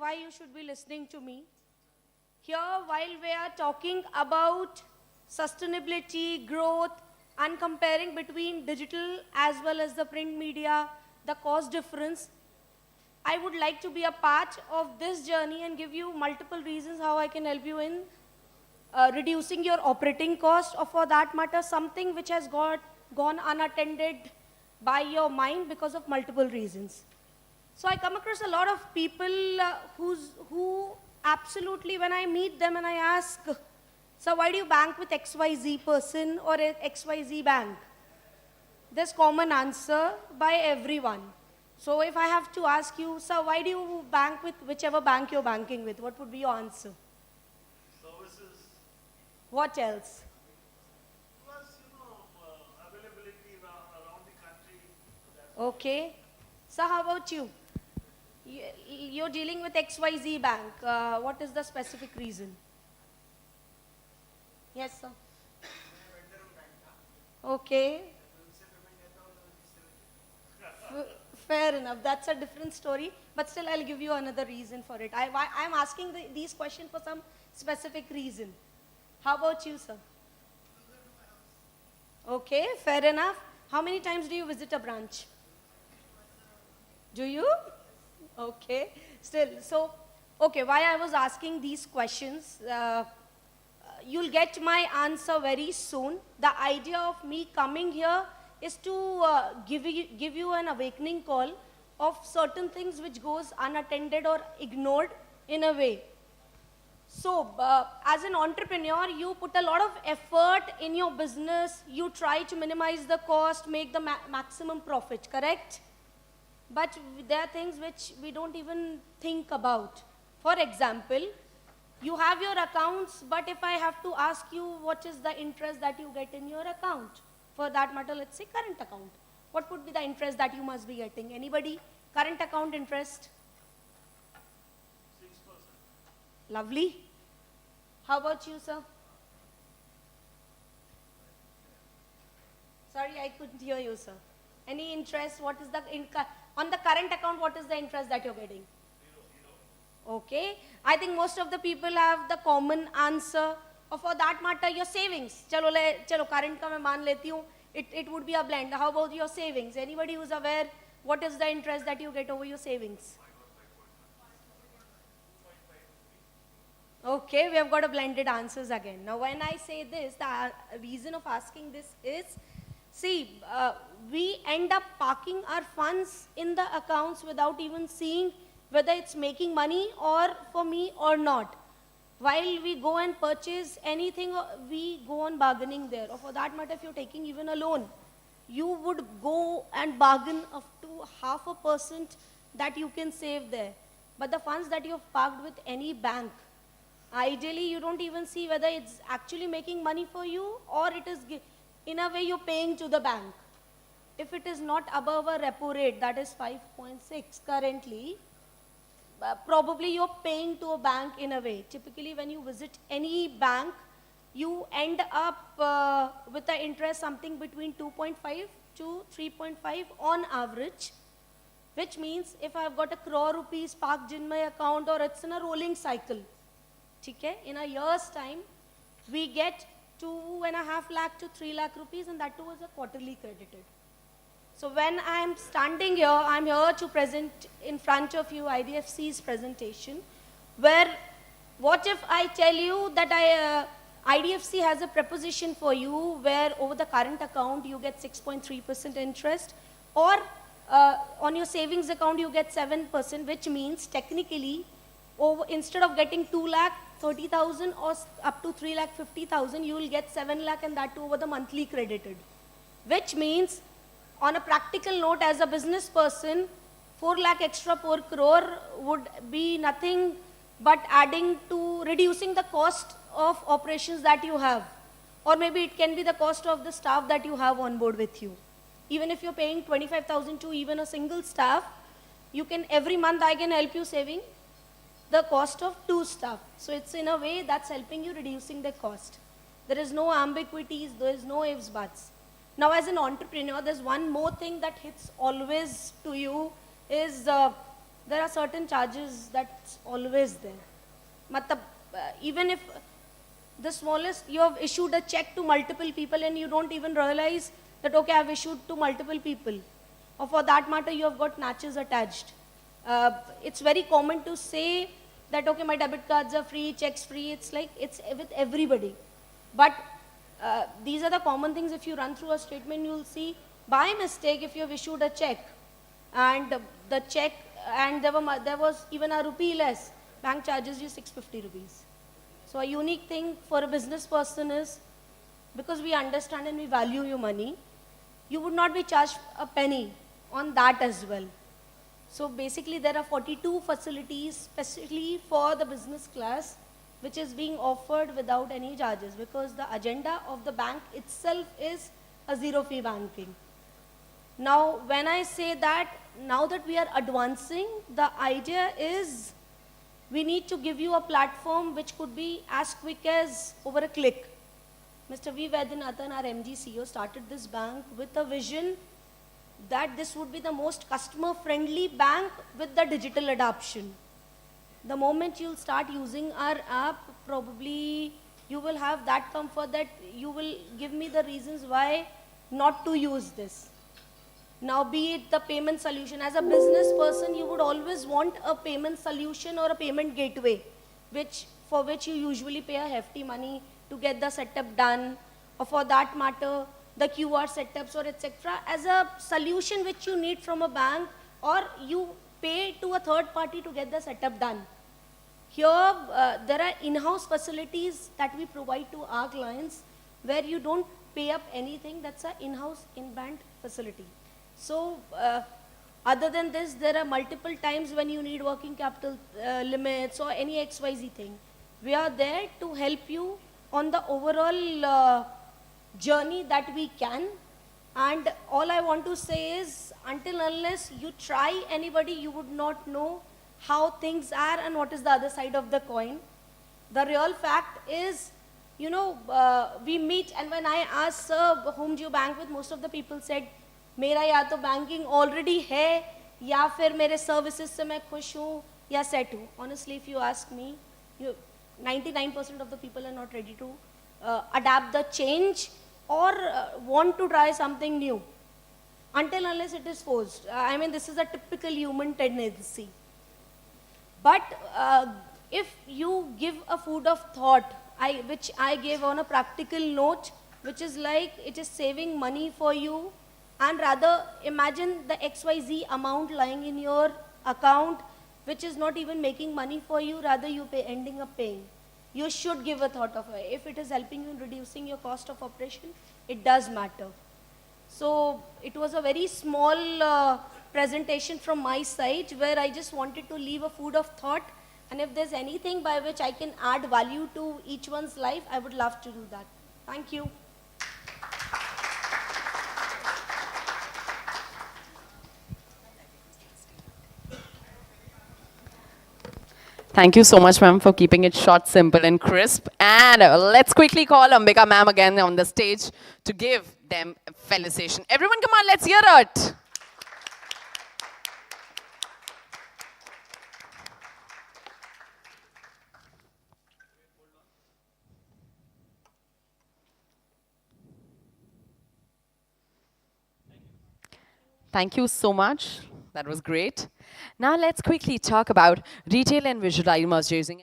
why you should be listening to me. Here, while we are talking about sustainability, growth, and comparing between digital as well as the print media, the cost difference, I would like to be a part of this journey and give you multiple reasons how I can help you in reducing your operating cost, or for that matter, something which has gone unattended by your mind because of multiple reasons. So I come across a lot of people who absolutely, when I meet them and I ask, so why do you bank with XYZ person or XYZ bank? There's common answer by everyone. So if I have to ask you, sir, why do you bank with whichever bank you're banking with? What would be your answer? Services, What else? plus, availability around the country. Okay. So how about you? You're dealing with XYZ bank. What is the specific reason? Yes, sir. Okay. Fair enough. That's a different story. But still, I'll give you another reason for it. I'm asking these questions for some specific reason. How about you, sir? Okay, fair enough. How many times do you visit a branch? Do you? Okay. Still, so, okay, why I was asking these questions, you'll get my answer very soon. The idea of me coming here is to give you an awakening call of certain things which goes unattended or ignored in a way. So, as an entrepreneur, you put a lot of effort in your business. You try to minimize the cost, make the maximum profit, correct? But there are things which we don't even think about. For example, you have your accounts, but if I have to ask you what is the interest that you get in your account, for that matter, let's say current account, what would be the interest that you must be getting? Anybody? Current account interest? 6%. Lovely. How about you, sir? Sorry, I couldn't hear you, sir. Any interest? What is the on the current account? What is the interest that you're getting? Zero. Okay. I think most of the people have the common answer. Or for that matter, your savings. Chalo current ka main maan leti hu. It would be a blend. How about your savings? Anybody who's aware what is the interest that you get over your savings? Okay, we have got a blended answers again. Now, when I say this, the reason of asking this is, see, we end up parking our funds in the accounts without even seeing whether it's making money or for me or not. While we go and purchase anything, we go on bargaining there. Or for that matter, if you're taking even a loan, you would go and bargain up to 0.5% that you can save there. But the funds that you've parked with any bank, ideally, you don't even see whether it's actually making money for you or it is, in a way, you're paying to the bank. If it is not above a repo rate, that is 5.6 currently, probably you're paying to a bank in a way. Typically, when you visit any bank, you end up with the interest something between 2.5 to 3.5 on average, which means if I've got 1 crore rupees parked in my account or it's in a rolling cycle, okay, in a year's time, we get 2.5 lakh to 3 lakh rupees, and that too is a quarterly credited. So when I'm standing here, I'm here to present in front of you IDFC's presentation, where what if I tell you that IDFC has a proposition for you where over the current account you get 6.3% interest, or on your savings account you get 7%, which means technically instead of getting 2,30,000 or up to 3,50,000, you will get 7 lakh, and that too over the monthly credited. Which means, on a practical note, as a business person, 4 lakh extra per crore would be nothing but adding to reducing the cost of operations that you have. Or maybe it can be the cost of the staff that you have on board with you. Even if you're paying 25,000 to even a single staff, you can, every month I can help you saving the cost of 2 staff. So it's in a way that's helping you reducing the cost. There is no ambiguities, there is no ifs, buts. Now, as an entrepreneur, there's one more thing that hits always to you is there are certain charges that's always there. Matlab, even if the smallest, you have issued a check to multiple people and you don't even realize that, okay, I've issued to multiple people. Or for that matter, you have got natches attached. It's very common to say that, okay, my debit cards are free, checks free. It's like, it's with everybody. But these are the common things. If you run through a statement, you'll see by mistake if you have issued a check and the check, and there was even a rupee less, bank charges you 650 rupees. So a unique thing for a business person is, because we understand and we value your money, you would not be charged a penny on that as well. So basically there are 42 facilities specially for the business class, which is being offered without any charges, because the agenda of the bank itself is a zero fee banking. Now, when I say that, now that we are advancing, the idea is we need to give you a platform which could be as quick as over a click. Mr. V. Vaidyanathan, our MD CEO, started this bank with a vision that this would be the most customer-friendly bank with the digital adoption. The moment you'll start using our app, probably you will have that comfort that you will give me the reasons why not to use this. Now, be it the payment solution, as a business person, you would always want a payment solution or a payment gateway, for which you usually pay a hefty money to get the setup done, or for that matter, the QR setups or etc. as a solution which you need from a bank, or you pay to a third party to get the setup done. Here, there are in-house facilities that we provide to our clients where you don't pay up anything. That's an in-house, in-band facility. So, other than this, there are multiple times when you need working capital limits or any XYZ thing. We are there to help you on the overall journey that we can. And all I want to say is, until unless you try anybody, you would not know how things are and what is the other side of the coin. The real fact is, you know, we meet, and when I asked, sir, whom do you bank with, most of the people said, मेरा या तो banking already है या फिर मेरे services से मैं खुश हूँ या सेट हूँ. Honestly, if you ask me, 99% of the people are not ready to adapt the change or want to try something new until unless it is forced. I mean, this is a typical human tendency. But if you give a food of thought, which I gave on a practical note, which is like it is saving money for you, and rather imagine the XYZ amount lying in your account, which is not even making money for you, rather you ending up paying. You should give a thought of it. If it is helping you in reducing your cost of operation, it does matter. So it was a very small presentation from my side where I just wanted to leave a food of thought, and if there's anything by which I can add value to each one's life, I would love to do that. Thank you. Thank you so much, ma'am, for keeping it short, simple, and crisp. And let's quickly call Ambika ma'am again on the stage to give them a felicitation. Everyone, come on, let's hear it. Thank you so much. That was great. Now let's quickly talk about retail and visual merchandising.